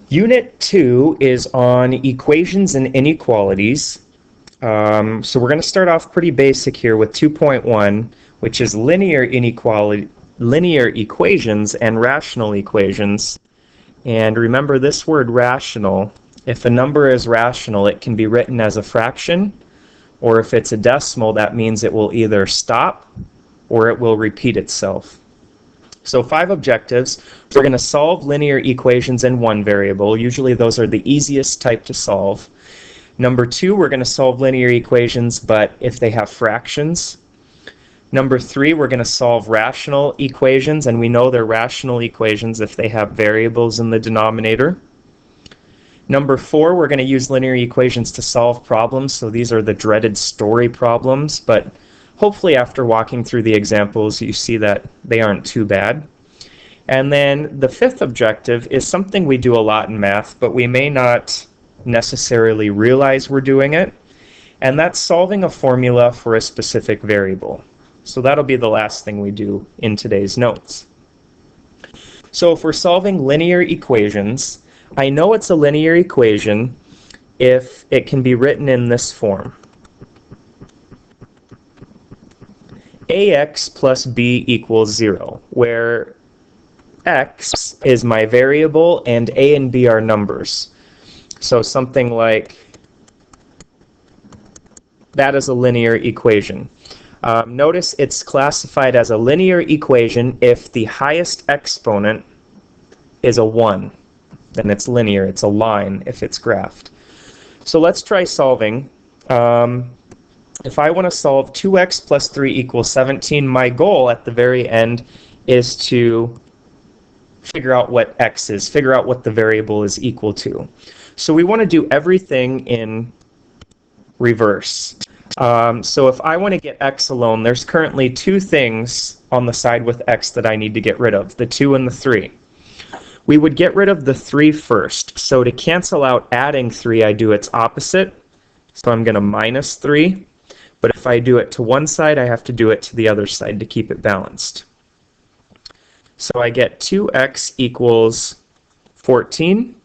Unit 2 is on equations and inequalities. So we're going to start off pretty basic here with 2.1, which is linear equations and rational equations. And remember this word rational. If a number is rational, it can be written as a fraction, or if it's a decimal, that means it will either stop or it will repeat itself. So 5 objectives. We're going to solve linear equations in one variable. Usually those are the easiest type to solve. Number 2, we're going to solve linear equations, but if they have fractions. Number 3, we're going to solve rational equations, and we know they're rational equations if they have variables in the denominator. Number 4, we're going to use linear equations to solve problems, so these are the dreaded story problems, but hopefully after walking through the examples you see that they aren't too bad. And then the 5th objective is something we do a lot in math, but we may not necessarily realize we're doing it, and that's solving a formula for a specific variable. So that'll be the last thing we do in today's notes. So if we're solving linear equations, I know it's a linear equation if it can be written in this form. ax plus b equals 0, where x is my variable and a and b are numbers. So something like that is a linear equation. Notice it's classified as a linear equation if the highest exponent is a 1. Then it's linear, it's a line if it's graphed. So let's try solving. If I want to solve 2x plus 3 equals 17, my goal at the very end is to figure out what x is, figure out what the variable is equal to. So we want to do everything in reverse. So if I want to get x alone, there's currently 2 things on the side with x that I need to get rid of, the 2 and the 3. We would get rid of the 3 first. So to cancel out adding 3, I do its opposite. So I'm going to minus 3. But if I do it to one side, I have to do it to the other side to keep it balanced. So I get 2x equals 14.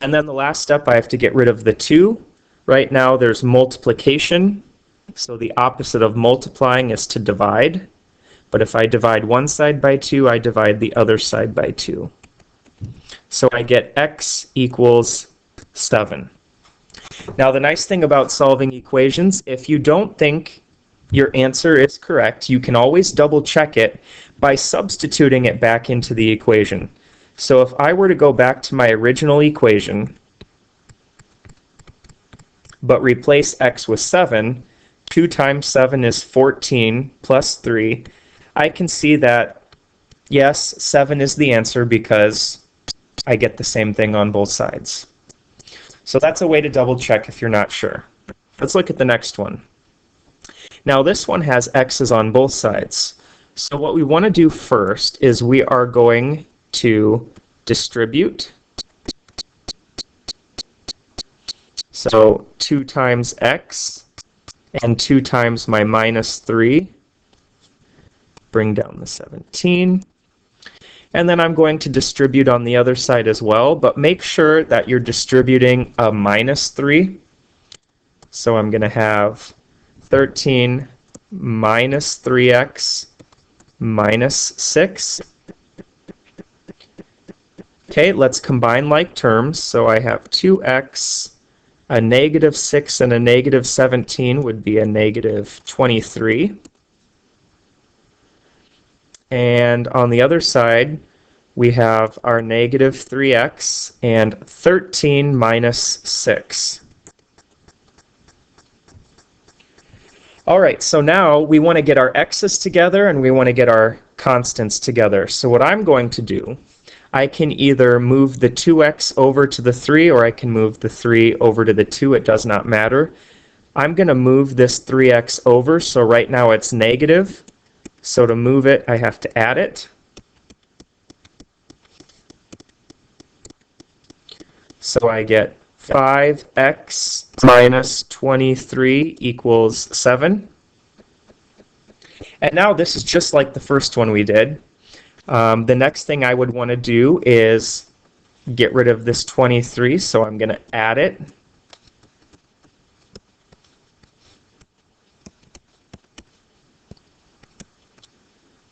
And then the last step, I have to get rid of the 2. Right now there's multiplication. So the opposite of multiplying is to divide. But if I divide one side by 2, I divide the other side by 2. So I get x equals 7. Now the nice thing about solving equations, if you don't think your answer is correct, you can always double check it by substituting it back into the equation. So if I were to go back to my original equation, but replace x with 7, 2 times 7 is 14 plus 3, I can see that, yes, 7 is the answer because I get the same thing on both sides. So that's a way to double check if you're not sure. Let's look at the next one. Now this one has x's on both sides. So what we want to do first is we are going to distribute. So 2 times x and 2 times my minus 3. Bring down the 17. And then I'm going to distribute on the other side as well, but make sure that you're distributing a minus 3. So I'm going to have 13 minus 3x minus 6. Okay, let's combine like terms. So I have 2x, a negative 6 and a negative 17 would be a negative 23. And on the other side, we have our negative 3x and 13 minus 6. All right, so now we want to get our x's together and we want to get our constants together. So what I'm going to do, I can either move the 2x over to the 3 or I can move the 3 over to the 2. It does not matter. I'm going to move this 3x over, so right now it's negative. So to move it, I have to add it. So I get 5x minus 23 equals 7. And now this is just like the first one we did. The next thing I would want to do is get rid of this 23, so I'm going to add it.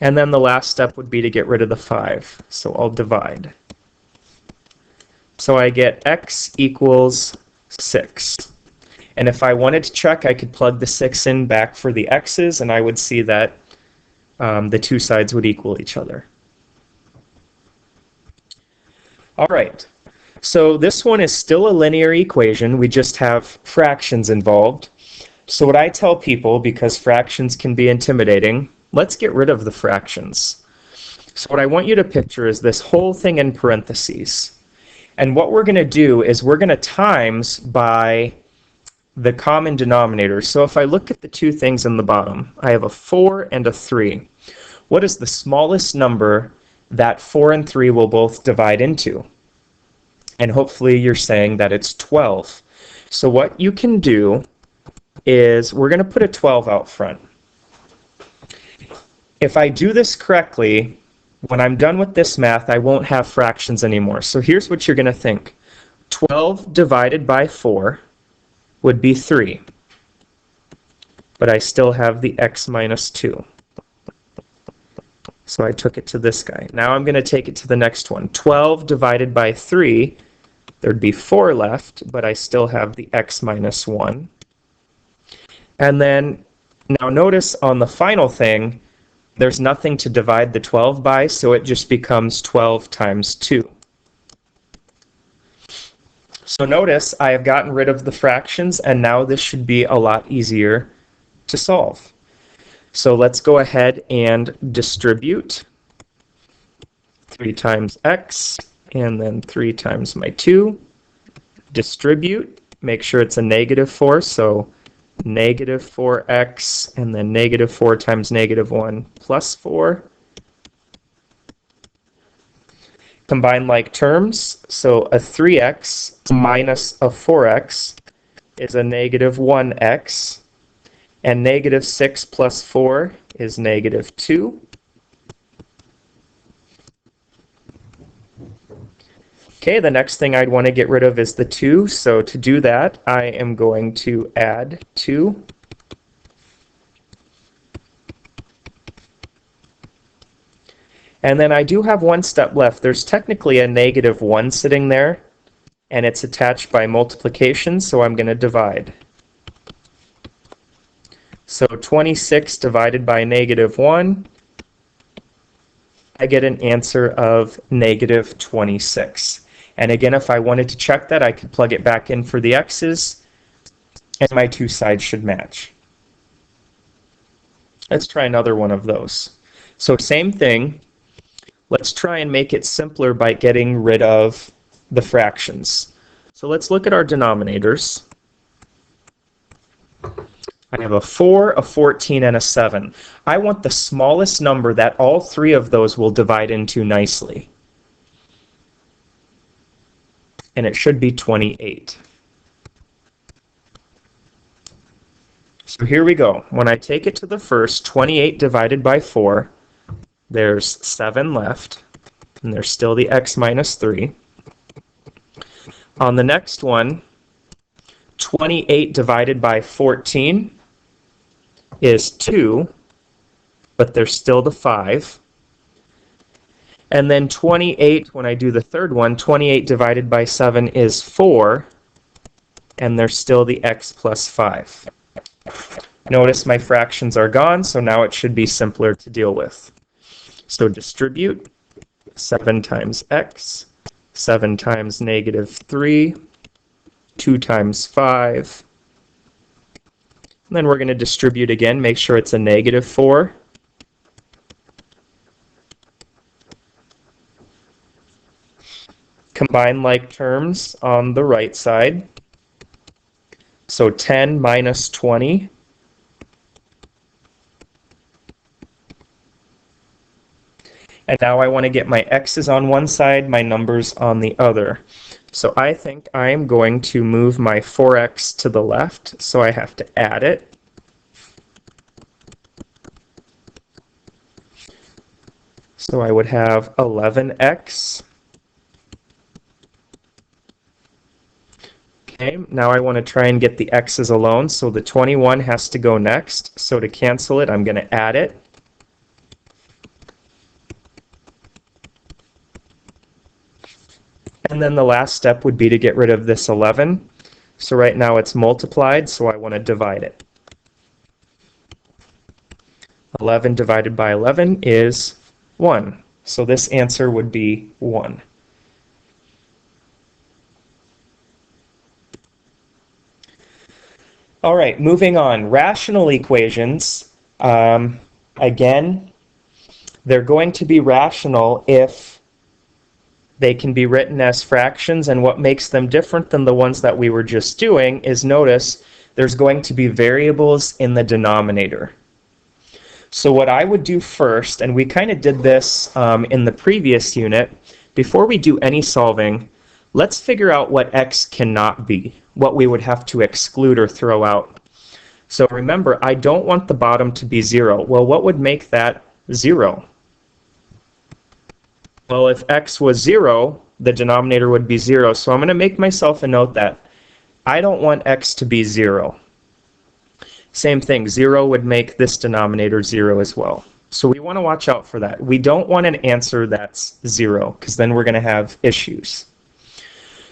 And then the last step would be to get rid of the 5, so I'll divide. So I get x equals 6. And if I wanted to check, I could plug the 6 in back for the x's, and I would see that the two sides would equal each other. All right, so this one is still a linear equation. We just have fractions involved. So what I tell people, because fractions can be intimidating, let's get rid of the fractions. So what I want you to picture is this whole thing in parentheses. And what we're going to do is we're going to times by the common denominator. So if I look at the two things in the bottom, I have a 4 and a 3. What is the smallest number that 4 and 3 will both divide into? And hopefully you're saying that it's 12. So what you can do is we're going to put a 12 out front. If I do this correctly, when I'm done with this math, I won't have fractions anymore. So here's what you're going to think. 12 divided by 4 would be 3. But I still have the x minus 2. So I took it to this guy. Now I'm going to take it to the next one. 12 divided by 3, there'd be 4 left, but I still have the x minus 1. And then, now notice on the final thing, there's nothing to divide the 12 by, so it just becomes 12 times 2. So notice I have gotten rid of the fractions, and now this should be a lot easier to solve. So let's go ahead and distribute 3 times x, and then 3 times my 2. Distribute, make sure it's a negative 4, so negative 4x, and then negative 4 times negative 1 plus 4. Combine like terms, so a 3x minus a 4x is a negative 1x, and negative 6 plus 4 is negative 2. Okay, the next thing I'd want to get rid of is the 2, so to do that, I am going to add 2. And then I do have one step left. There's technically a negative 1 sitting there, and it's attached by multiplication, so I'm going to divide. So 26 divided by negative 1, I get an answer of negative 26. And again, if I wanted to check that, I could plug it back in for the x's, and my two sides should match. Let's try another one of those. So same thing. Let's try and make it simpler by getting rid of the fractions. So let's look at our denominators. I have a 4, a 14, and a 7. I want the smallest number that all three of those will divide into nicely. And it should be 28. So here we go. When I take it to the first, 28 divided by 4, there's 7 left, and there's still the x minus 3. On the next one, 28 divided by 14 is 2, but there's still the 5. And then 28, when I do the third one, 28 divided by 7 is 4, and there's still the x plus 5. Notice my fractions are gone, so now it should be simpler to deal with. So distribute 7 times x, 7 times negative 3, 2 times 5. And then we're going to distribute again, make sure it's a negative 4. Combine like terms on the right side. So 10 minus 20. And now I want to get my x's on one side, my numbers on the other. So I think I am going to move my 4x to the left, so I have to add it. So I would have 11x Okay, now I want to try and get the x's alone, so the 21 has to go next. So to cancel it, I'm going to add it. And then the last step would be to get rid of this 11. So right now it's multiplied, so I want to divide it. 11 divided by 11 is 1. So this answer would be 1. All right, moving on. Rational equations, again, they're going to be rational if they can be written as fractions, and what makes them different than the ones that we were just doing is, notice, there's going to be variables in the denominator. So what I would do first, and we kind of did this in the previous unit, before we do any solving, let's figure out what x cannot be, what we would have to exclude or throw out. So remember, I don't want the bottom to be 0. Well, what would make that 0? Well, if x was 0, the denominator would be 0. So I'm going to make myself a note that I don't want x to be 0. Same thing, 0 would make this denominator 0 as well. So we want to watch out for that. We don't want an answer that's 0, because then we're going to have issues.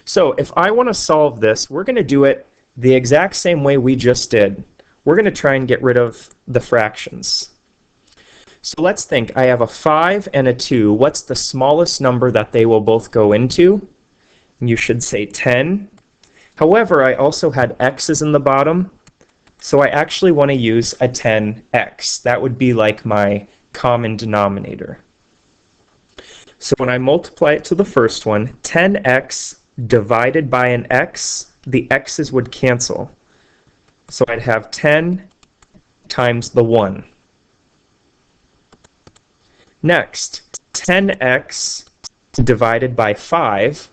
So if I want to solve this, we're going to do it the exact same way we just did. We're going to try and get rid of the fractions. So let's think, I have a 5 and a 2. What's the smallest number that they will both go into? You should say 10. However, I also had x's in the bottom, so I actually want to use a 10x. That would be like my common denominator. So when I multiply it to the first one, 10x divided by an x, the x's would cancel. So I'd have 10 times the 1. Next, 10x divided by 5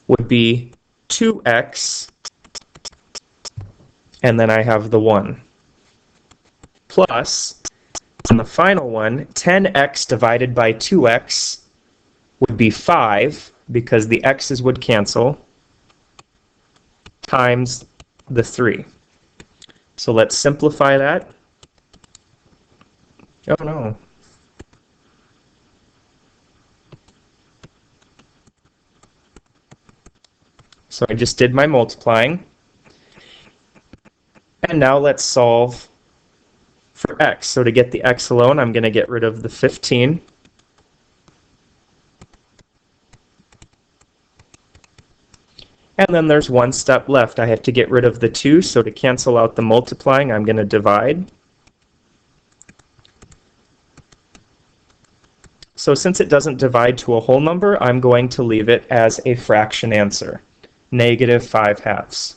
would be 2x, and then I have the 1. Plus, on the final one, 10x divided by 2x would be 5, because the x's would cancel, times the 3. So let's simplify that. Oh no. So I just did my multiplying. And now let's solve for x. So to get the x alone, I'm going to get rid of the 15. And then there's one step left. I have to get rid of the 2, so to cancel out the multiplying, I'm going to divide. So since it doesn't divide to a whole number, I'm going to leave it as a fraction answer, -5/2.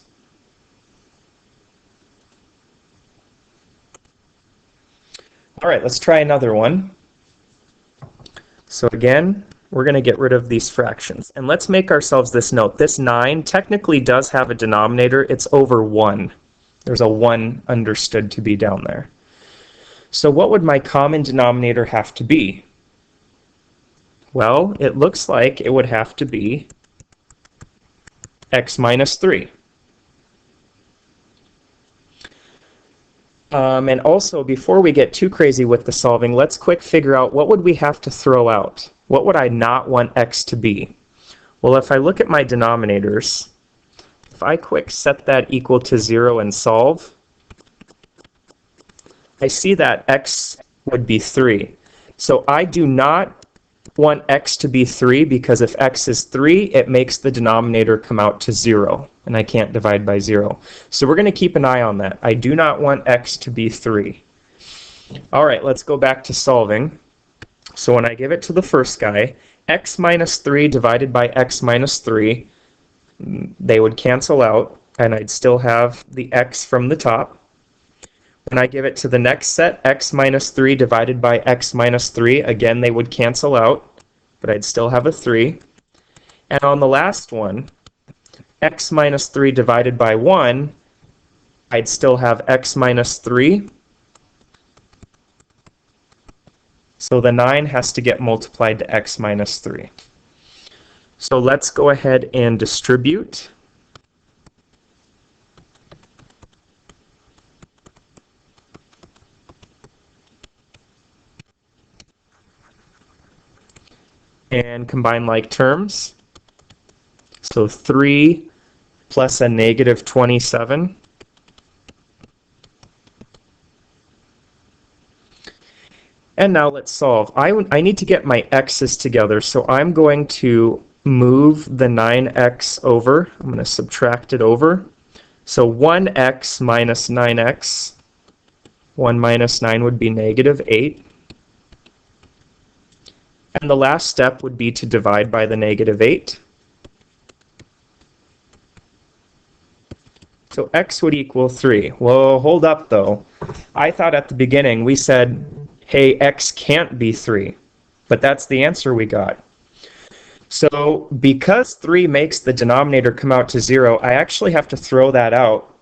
All right, let's try another one. So again, we're going to get rid of these fractions. And let's make ourselves this note. This 9 technically does have a denominator. It's over 1. There's a 1 understood to be down there. So what would my common denominator have to be? Well, it looks like it would have to be x minus 3. And also, before we get too crazy with the solving, let's quick figure out what would we have to throw out? What would I not want x to be? Well, if I look at my denominators, if I quick set that equal to 0 and solve, I see that x would be 3. So I do not want x to be 3, because if x is 3, it makes the denominator come out to 0, and I can't divide by 0. So we're going to keep an eye on that. I do not want x to be 3. All right, let's go back to solving. So when I give it to the first guy, x minus 3 divided by x minus 3, they would cancel out, and I'd still have the x from the top. When I give it to the next set, x minus 3 divided by x minus 3, again, they would cancel out, but I'd still have a 3. And on the last one, x minus 3 divided by 1, I'd still have x minus 3. So the 9 has to get multiplied to x minus 3. So let's go ahead and distribute. and combine like terms. So 3 plus a negative 27. And now let's solve. I need to get my x's together, so I'm going to move the 9x over. I'm going to subtract it over. So 1x minus 9x, 1 minus 9 would be negative 8. And the last step would be to divide by the negative 8. So x would equal 3. Well, hold up though. I thought at the beginning we said, hey, x can't be 3. But that's the answer we got. So because 3 makes the denominator come out to 0, I actually have to throw that out.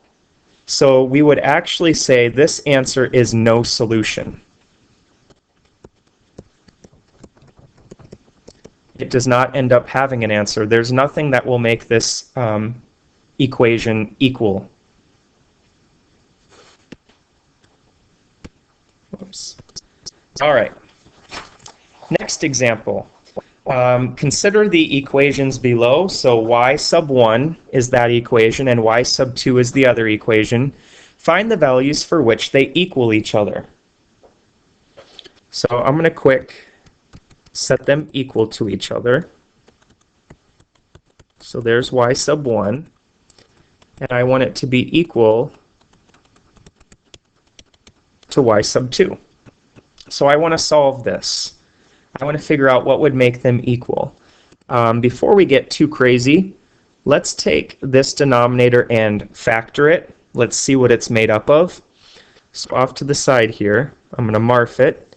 So we would actually say this answer is no solution. It does not end up having an answer. There's nothing that will make this equation equal. Oops. All right. Next example. Consider the equations below. So y sub 1 is that equation and y sub 2 is the other equation. Find the values for which they equal each other. So I'm going to quick set them equal to each other. So there's y sub 1. And I want it to be equal to y sub 2. So I want to solve this. I want to figure out what would make them equal. Before we get too crazy, let's take this denominator and factor it. Let's see what it's made up of. So off to the side here, I'm going to mark it.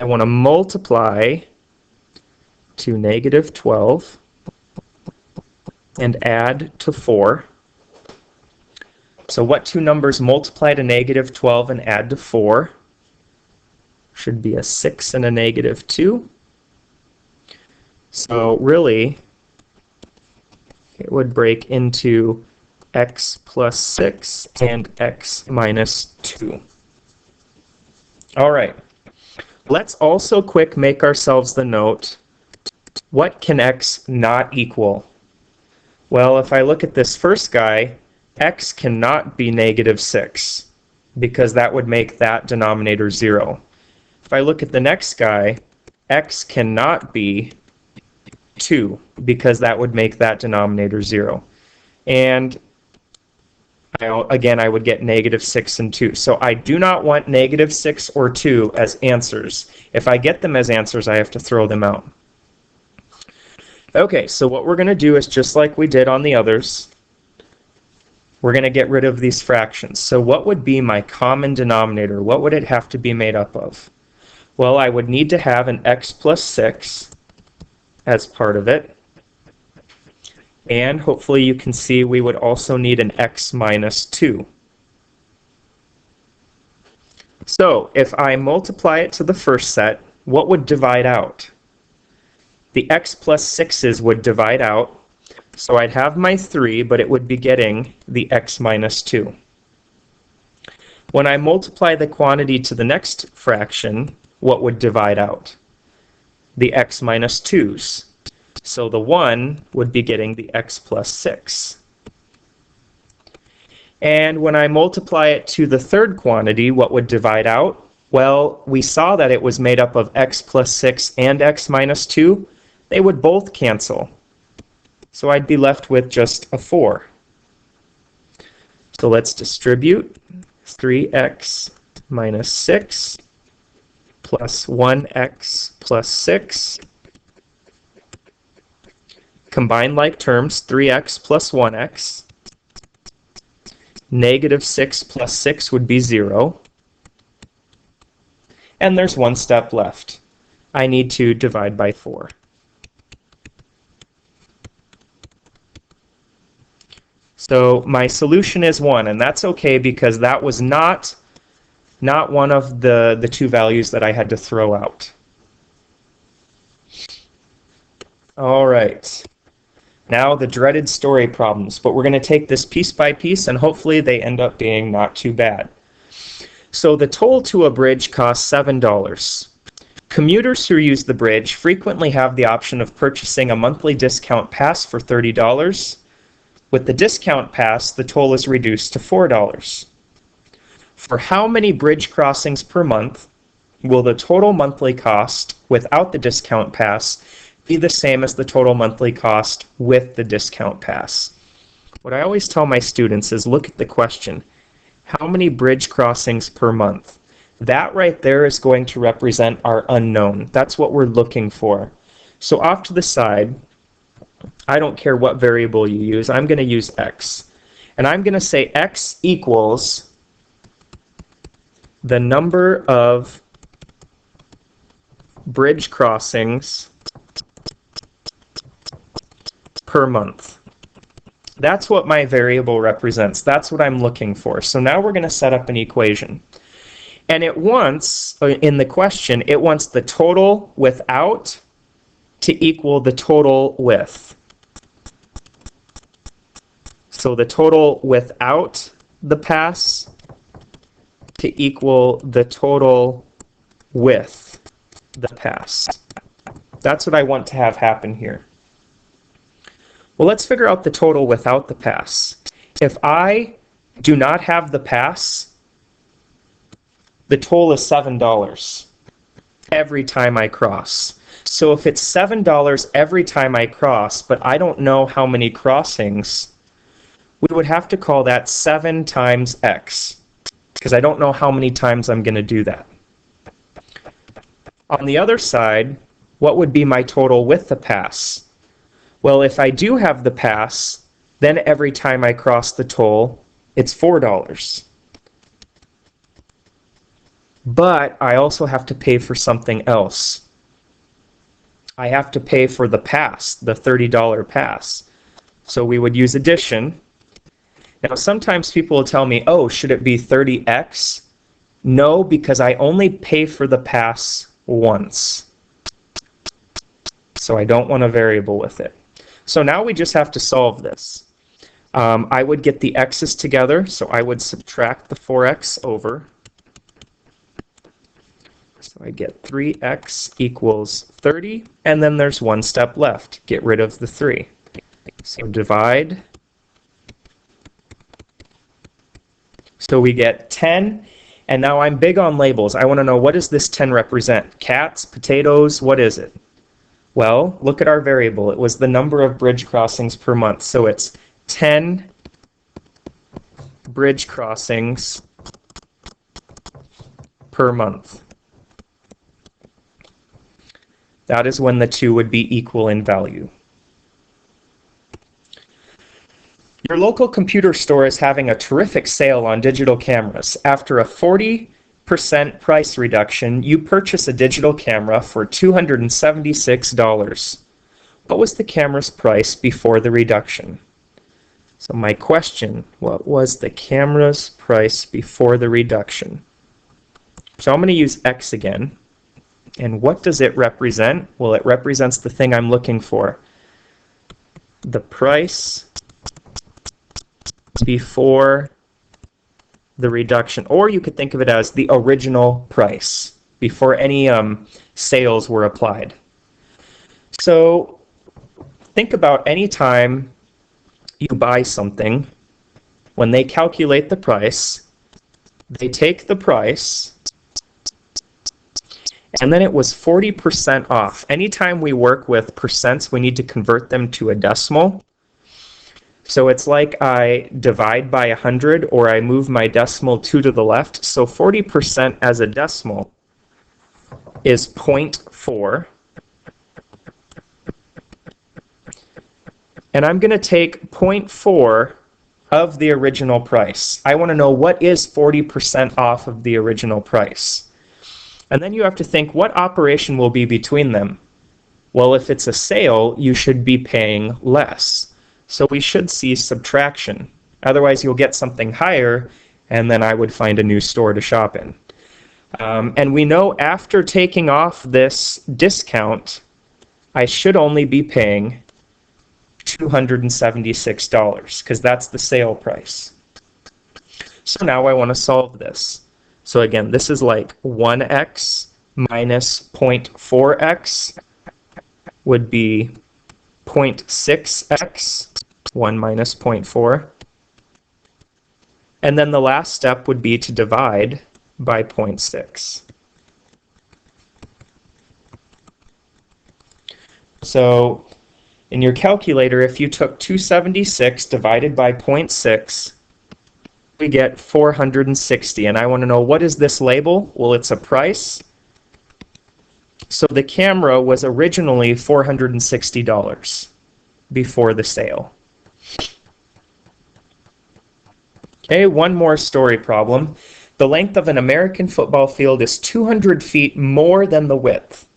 I want to multiply to negative 12 and add to 4. So what two numbers multiply to negative 12 and add to 4? Should be a 6 and a negative 2. So really, it would break into x plus 6 and x minus 2. All right. Let's also quick make ourselves the note, what can x not equal? Well, if I look at this first guy, x cannot be negative 6, because that would make that denominator 0. If I look at the next guy, x cannot be 2, because that would make that denominator 0. And again, I would get negative 6 and 2. So I do not want negative 6 or 2 as answers. If I get them as answers, I have to throw them out. Okay, so what we're going to do is just like we did on the others. We're going to get rid of these fractions. So what would be my common denominator? What would it have to be made up of? Well, I would need to have an x plus 6 as part of it. And hopefully you can see we would also need an x minus 2. So if I multiply it to the first set, what would divide out? The x plus 6's would divide out. So I'd have my 3, but it would be getting the x minus 2. When I multiply the quantity to the next fraction, what would divide out? The x minus 2's. So the 1 would be getting the x plus 6. And when I multiply it to the third quantity, what would divide out? Well, we saw that it was made up of x plus 6 and x minus 2. They would both cancel. So I'd be left with just a 4. So let's distribute 3x minus 6 plus 1x plus 6. Combine like terms, 3x plus 1x. Negative 6 plus 6 would be 0. And there's one step left. I need to divide by 4. So my solution is 1, and that's okay because that was not one of the two values that I had to throw out. All right. Now the dreaded story problems, but we're going to take this piece by piece and hopefully they end up being not too bad. So the toll to a bridge costs $7. Commuters who use the bridge frequently have the option of purchasing a monthly discount pass for $30. With the discount pass, the toll is reduced to $4. For how many bridge crossings per month will the total monthly cost without the discount pass be the same as the total monthly cost with the discount pass? What I always tell my students is look at the question. How many bridge crossings per month? That right there is going to represent our unknown. That's what we're looking for. So off to the side, I don't care what variable you use. I'm going to use x. And I'm going to say x equals the number of bridge crossings per month. That's what my variable represents. That's what I'm looking for. So now we're going to set up an equation. And it wants, in the question, it wants the total without to equal the total with. So the total without the pass to equal the total with the pass. That's what I want to have happen here. Well, let's figure out the total without the pass. If I do not have the pass, the toll is $7 every time I cross. So if it's $7 every time I cross, but I don't know how many crossings, we would have to call that 7 times x, because I don't know how many times I'm going to do that. On the other side, what would be my total with the pass? Well, if I do have the pass, then every time I cross the toll, it's $4. But I also have to pay for something else. I have to pay for the pass, the $30 pass. So we would use addition. Now sometimes people will tell me, oh, should it be 30x? No, because I only pay for the pass once. So I don't want a variable with it. So now we just have to solve this. I would get the x's together, so I would subtract the 4x over. So I get 3x equals 30, and then there's one step left. Get rid of the 3. So divide. So we get 10, and now I'm big on labels. I want to know, what does this 10 represent? Cats, potatoes, what is it? Well, look at our variable. It was the number of bridge crossings per month. So it's 10 bridge crossings per month. That is when the two would be equal in value. Your local computer store is having a terrific sale on digital cameras. After a 40% price reduction, you purchase a digital camera for $276. What was the camera's price before the reduction? So my question, what was the camera's price before the reduction? So I'm going to use X again. And what does it represent? Well, it represents the thing I'm looking for. The price before the reduction. Or you could think of it as the original price before any sales were applied. So think about any time you buy something, when they calculate the price, they take the price, and then it was 40% off. Anytime we work with percents, we need to convert them to a decimal. So it's like I divide by 100, or I move my decimal 2 to the left. So 40% as a decimal is 0.4. And I'm going to take 0.4 of the original price. I want to know what is 40% off of the original price. And then you have to think, what operation will be between them? Well, if it's a sale, you should be paying less. So we should see subtraction. Otherwise, you'll get something higher, and then I would find a new store to shop in. And we know after taking off this discount, I should only be paying $276, because that's the sale price. So now I want to solve this. So again, this is like 1x minus 0.4x would be 0.6x, 1 minus 0.4. And then the last step would be to divide by 0.6. So in your calculator, if you took 276 divided by 0.6, we get 460. And I want to know, what is this label? Well, it's a price. So the camera was originally $460 before the sale. Okay, one more story problem. The length of an American football field is 200 feet more than the width.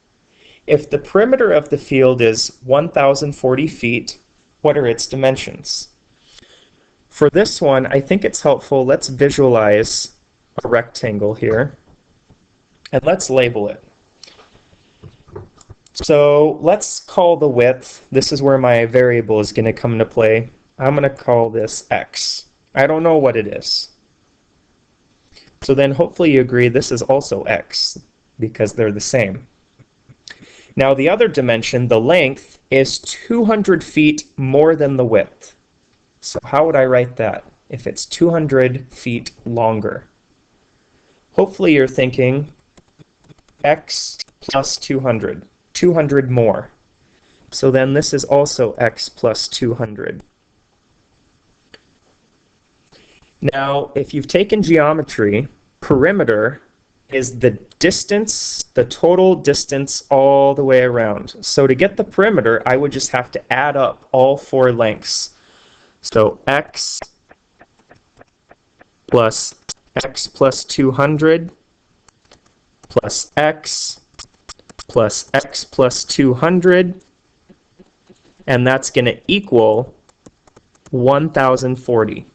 If the perimeter of the field is 1,040 feet, what are its dimensions? For this one, I think it's helpful. Let's visualize a rectangle here, and let's label it. So let's call the width, this is where my variable is going to come into play. I'm going to call this x. I don't know what it is. So then hopefully you agree this is also x, because they're the same. Now the other dimension, the length, is 200 feet more than the width. So how would I write that if it's 200 feet longer? Hopefully you're thinking x plus 200, 200 more. So then this is also x plus 200. Now, if you've taken geometry, perimeter is the distance, the total distance all the way around. So to get the perimeter, I would just have to add up all four lengths. So x plus 200 plus x plus 200, and that's going to equal 1,040.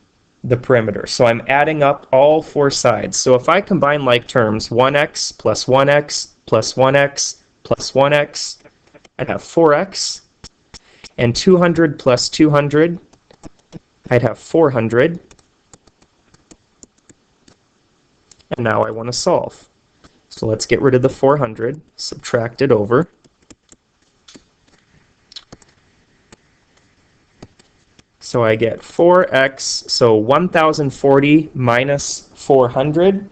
The perimeter. So I'm adding up all four sides. So if I combine like terms, 1x plus 1x plus 1x plus 1x, I'd have 4x. And 200 plus 200, I'd have 400. And now I want to solve. So let's get rid of the 400, subtract it over. So I get 4x, so 1,040 minus 400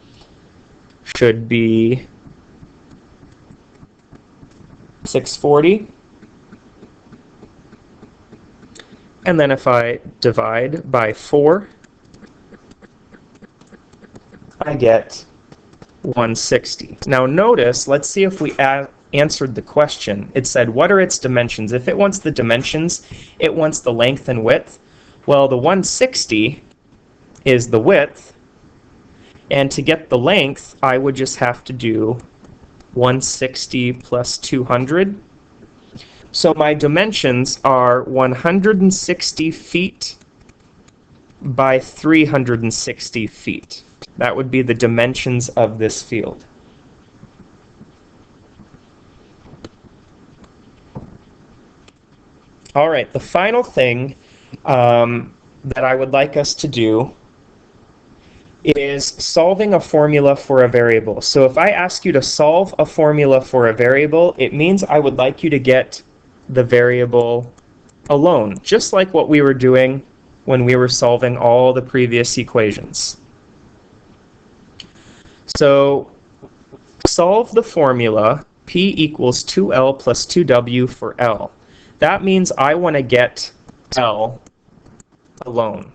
should be 640. And then if I divide by 4, I get 160. Now notice, let's see if we answered the question. It said, what are its dimensions? If it wants the dimensions, it wants the length and width. Well, the 160 is the width, and to get the length, I would just have to do 160 plus 200. So my dimensions are 160 feet by 360 feet. That would be the dimensions of this field. All right, the final thing that I would like us to do is solving a formula for a variable. So if I ask you to solve a formula for a variable, it means I would like you to get the variable alone, just like what we were doing when we were solving all the previous equations. So solve the formula P equals 2L plus 2W for L. That means I want to get L alone.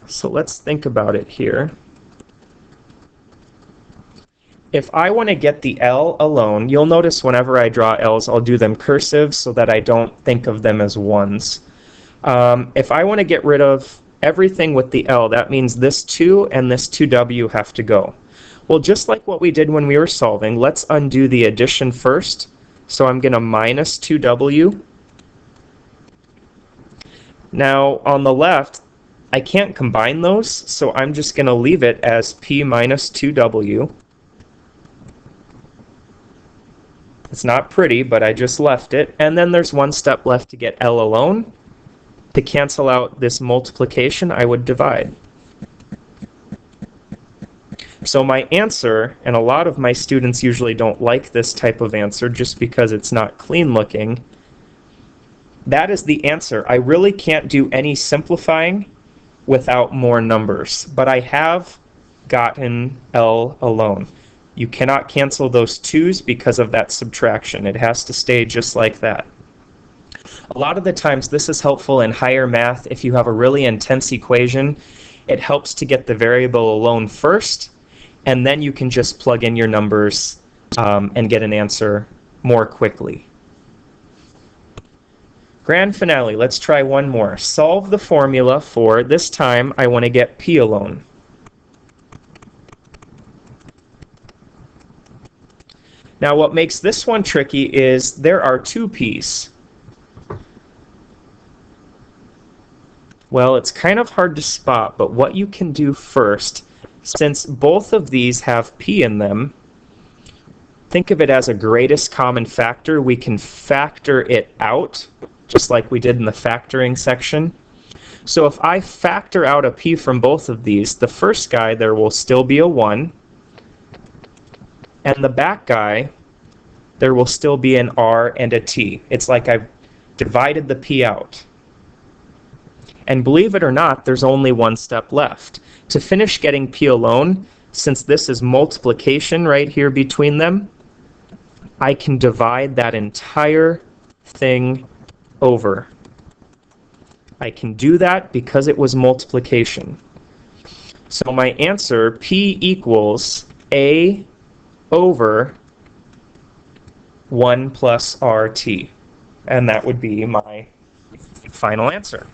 So let's think about it here. If I want to get the L alone, you'll notice whenever I draw L's, I'll do them cursive so that I don't think of them as ones. If I want to get rid of everything with the L, that means this 2 and this 2W have to go. Well, just like what we did when we were solving, let's undo the addition first. So I'm going to minus 2W. Now on the left, I can't combine those, so I'm just going to leave it as P minus 2W. It's not pretty, but I just left it. And then there's one step left to get L alone. To cancel out this multiplication, I would divide. So my answer, and a lot of my students usually don't like this type of answer just because it's not clean looking, that is the answer. I really can't do any simplifying without more numbers, but I have gotten L alone. You cannot cancel those 2's because of that subtraction. It has to stay just like that. A lot of the times this is helpful in higher math. If you have a really intense equation, it helps to get the variable alone first, and then you can just plug in your numbers and get an answer more quickly. Grand finale, let's try one more. Solve the formula for, this time I want to get P alone. Now what makes this one tricky is there are 2 P's. Well, it's kind of hard to spot, but what you can do first, since both of these have P in them, think of it as a greatest common factor. We can factor it out, just like we did in the factoring section. So if I factor out a P from both of these, the first guy, there will still be a 1. And the back guy, there will still be an R and a T. It's like I've divided the P out. And believe it or not, there's only one step left. To finish getting P alone, since this is multiplication right here between them, I can divide that entire thing over. I can do that because it was multiplication. So my answer, P equals A over 1 plus RT. And that would be my final answer.